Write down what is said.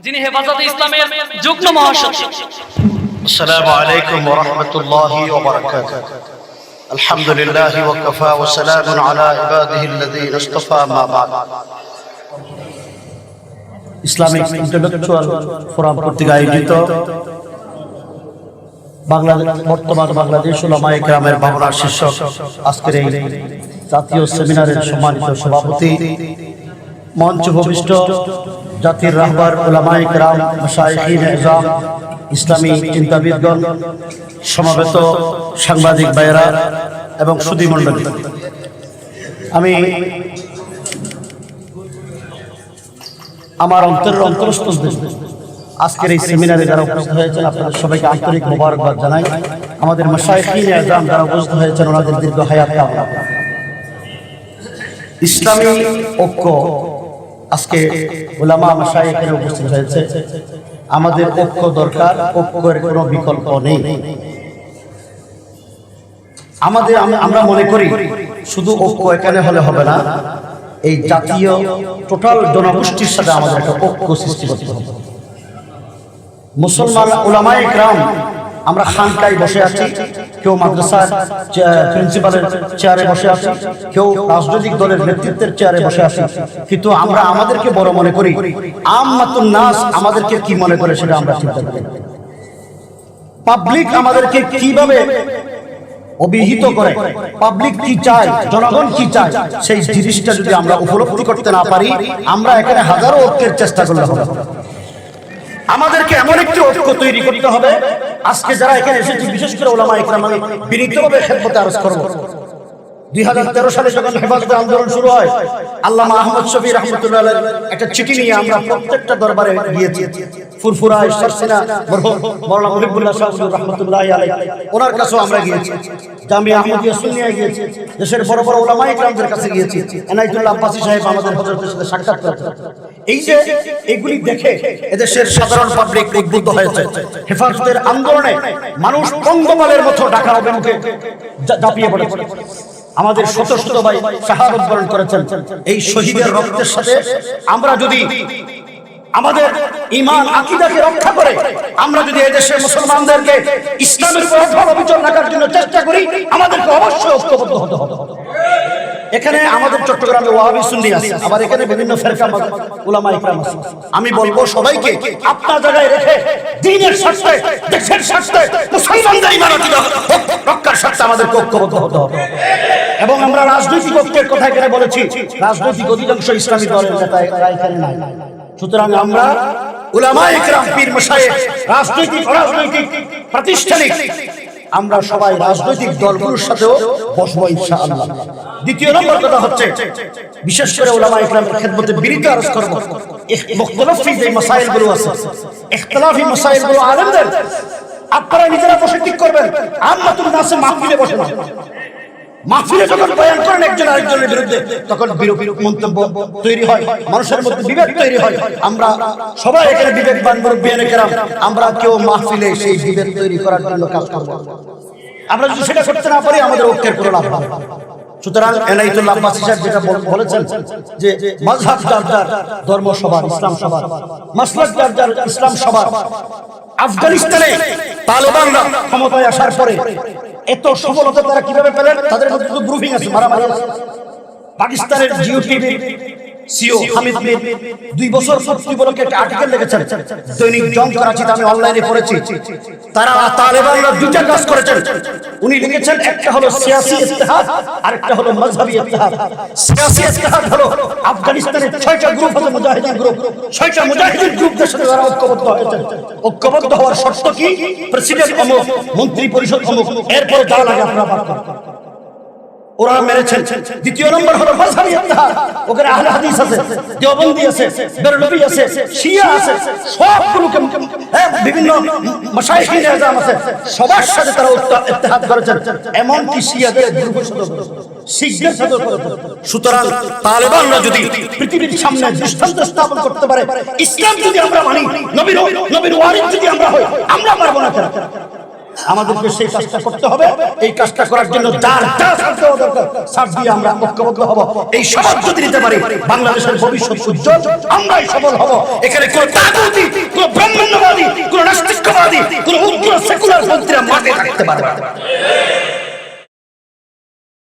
যিনি হেফাজতে ইসলামের যুগ্ম মহাসচিব। আসসালামু আলাইকুম ওয়া রাহমাতুল্লাহি ওয়া বারাকাতুহু। আলহামদুলিল্লাহি ওয়া কাফা ওয়া সালামুন আলা ইবাদিহিল্লাযীনা ইসতাফা মা বা'দ। ইসলামিক ইন্টেলেকচুয়াল ফোরাম কর্তৃক আয়োজিত বর্তমান বাংলাদেশ উলামায়ে কেরামের ভাবনার শীর্ষক আজকের এই জাতীয় সেমিনারের সম্মানিত সভাপতি, মঞ্চ ভূমিষ্ঠ জাতির রাহবার উলামায়ে কেরাম, মাশায়েখিনে ইজাম, ইসলামী চিন্তাবিদগণ, সমবেত সাংবাদিক ভাইয়েরা এবং সুধী মণ্ডলী, আমি আমার অন্তরের অন্তরস্থল থেকে আজকের এই সেমিনারে যারা উপস্থিত হয়েছেন আপনাদের সবাইকে আন্তরিক মোবারকবাদ জানাই। আমাদের মাশায়েখিনে ইজাম যারা উপস্থিত হয়েছেন ওনাদের দীর্ঘ হায়াত কামনা। ইসলামী ঐক্য আজকে উলামা মাশায়েখের উপস্থিত হয়েছে। আমাদের ঐক্য দরকার, ঐক্যের কোনো বিকল্প নেই। আমরা মনে করি শুধু ঐক্য এখানে হলে হবে না, এই জাতীয় টোটাল জনগোষ্ঠীর সাথে আমাদের একটা ঐক্য সৃষ্টি করতে হবে। মুসলমান উলামায়ে কেরাম আমরা খানকায় বসে আছি, কেউ মাদ্রাসার প্রিন্সিপালের চেয়ারে বসে আছি, কেউ রাজনৈতিক দলের নেতৃত্বের চেয়ারে বসে আছি, কিন্তু আমরা আমাদেরকে বড় মনে করি। আম্মাতুন নাস আমাদেরকে কি মনে করে সেটা আমরা চিন্তা করি। পাবলিক আমাদেরকে কিভাবে অভিহিত করে, পাবলিক কি চায়, জনগণ কি চায়, সেই জিনিসটা যদি আমরা উপলব্ধি করতে না পারি, আমরা এখানে হাজারো ঐক্যের চেষ্টা করলে হবে। আমাদেরকে এমন একটি ঐক্য তৈরি করতে হবে। আজকে যারা এখানে এসেছি, বিশেষ করে উলামায়ে কেরাম, আমি বিনীতভাবে খেদমতে আরজ করব। 2013 সালে যখন হেফাজতে আন্দোলন শুরু হয়, আল্লামা আহমদ শফি রাহমাতুল্লাহ আলাইহি একটা চিঠি নিয়ে আমরা প্রত্যেকটা দরবারে গিয়েছি। ফুরফুরায় সরসিনা মরহুম মাওলানা মুহিবুল্লাহ শাহবুদ্দীন রাহমাতুল্লাহি আলাইহি ওনার কাছেও আমরা গিয়েছি। জামিয়া আহমদিয়া সুন্নিয়ায় গিয়েছি, দেশের বড় বড় উলামায়ে কেরামদের কাছে গিয়েছি। এনায়েতুল্লাহ আব্বাসী সাহেব আমাদের হযরতের সাথে সাক্ষাৎ করেছেন। এই যে এগুলি দেখে এদেশের সাধারণ পাবলিক উদ্বুদ্ধ হয়েছে। হেফাজতের আন্দোলনে মানুষ পঙ্গপালের মতো ঢাকা অভিমুখে ঝাঁপিয়ে পড়েছে। আমাদের শত শত ভাই শাহাদাত বরণ করেছেন। এই শহীদের রক্তের সাথে আমরা যদি আমাদের ঈমান আকীদাকে রক্ষা করে, আমরা যদি এদেশের মুসলমানদেরকে ইসলামের উপর অটল অবিচল রাখার জন্য চেষ্টা করি, আমাদেরকে অবশ্যই ঐক্যবদ্ধ হতে হবে। এখানে আমাদের চট্টগ্রামে ওয়াহাবি সুন্নি আছে, আবার এখানে বিভিন্ন ফিরকা উলামায়ে কেরাম আছে। আমি বলবো সবাইকে আপনার জায়গায় রেখে দ্বীনের স্বার্থে, দেশের স্বার্থে, মুসলমানদের ঈমান আকীদা রক্ষার স্বার্থে আমাদের ঐক্যবদ্ধ হতে হবে। এবং আমরা রাজনৈতিক ঐক্যের কথা এখানে বলেছি, রাজনৈতিক অধিকাংশ ইসলামী দলের নেতা এখানে নাই। সুতরাং আমরা উলামায়ে কেরাম, পীর মাশায়েখ, রাজনৈতিক অরাজনৈতিক প্রাতিষ্ঠানিক, আমরা সবাই রাজনৈতিক দলগুলোর সাথেও বসবো ইনশাআল্লাহ। দ্বিতীয় নম্বর কথা হচ্ছে, বিশেষ করে উলামায়ে কেরামের খেদমতে বিনীত আরজ করব, মুখতালিফি যে মাসাইলগুলো আছে, ইখতিলাফি মাসাইলগুলো আলেমদের আপনারা নিজেরা বসে ঠিক করবেন। আম্মাতুন নাস মাহফিলে বসে না। মাহফিলে যখন বয়ান করেন একজন আরেকজনের বিরুদ্ধে, তখন বিরূপ মন্তব্য তৈরি হয়, মানুষের মধ্যে বিভেদ তৈরি হয়। আমরা সবাই এখানে বিবেকবান মুরব্বিয়ানে কেরাম, আমরা কেউ মাহফিলে সেই বিভেদ তৈরি করার জন্য কাজ করব। আমরা যদি সেটা করতে না পারি, আমাদের ঐক্যের কোনো লাভ হবে না। সুতরাং এনায়েতুল্লাহ আব্বাসী সাহেব যেটা বলেছেন যে মাযহাব যার যার, ধর্ম সবার, ইসলাম সবার, মাসলাক যার যার, ইসলাম সবার। আফগানিস্তানে তালেবানরা ক্ষমতায় আসার পরে এত সফলতা তারা কিভাবে পেলেন? তাদের মধ্যে তো গ্রুপিং আছে, মারামারি আছে। পাকিস্তানের জিও টিভির সিও হামিদ মির 2 বছর পূর্তি উপলক্ষে একটা আর্টিকেল লিখেছেন, দৈনিক জং করাচিতে আমি অনলাইনে পড়েছি। তারা তালেবানরা দুইটা কাজ করেছেন। উনি লিখেছেন, একটা হলো সিয়াসি ইত্তেহাদ, আরেকটা হলো মাযহাবী ইত্তেহাদ। সিয়াসি ইত্তেহাদ হলো আফগানিস্তানের 6টা গ্রুপ আছে, মুজাহিদিন গ্রুপ, 6টা মুজাহিদিন গ্রুপদের সাথে তারা ঐক্যবদ্ধ হয়েছেন। ঐক্যবদ্ধ হওয়ার শর্ত কি? প্রেসিডেন্ট অমুক, মন্ত্রী পরিষদ অমুক, এরপরে যা লাগে আপনারা পার করেন। ওরা মেরেছেন। দ্বিতীয় নম্বর হলো মাযহাবী ইত্তেহাদ। ওখানে আহলে হাদিস আছে, দেওবন্দি আছে, বেরলভী আছে, শিয়া আছে, সবগুলোকে বিভিন্ন মাশায়েখিনে আযম আছে, সবার সাথে তারা ইত্তেহাদ করেছেন। এমনকি শিয়াদের গ্রুপের সাথে, শিখদের সাথে করেছেন। সুতরাং তালেবানরা যদি পৃথিবীর সামনে দৃষ্টান্ত স্থাপন করতে পারে, ইসলাম যদি আমরা মানি, নবীর ওয়ারিস যদি আমরা হই, আমরা পারবো না কেন? আমাদেরকে সেই কাজটা করতে হবে। এই কাজটা করার জন্য যার যা সাথ দেওয়া দরকার সাথ দিয়ে আমরা ঐক্যবদ্ধ হব। এই শপথ যদি নিতে পারি বাংলাদেশের ভবিষ্যৎ উজ্জ্বল, আমরাই সফল হব। এখানে কোন তাগুতি, কোন ব্রাহ্মণ্যবাদী, কোন নাস্তিকবাদী, কোন উগ্র সেকুলার পন্থীরা মাঠে থাকতে পারবে না।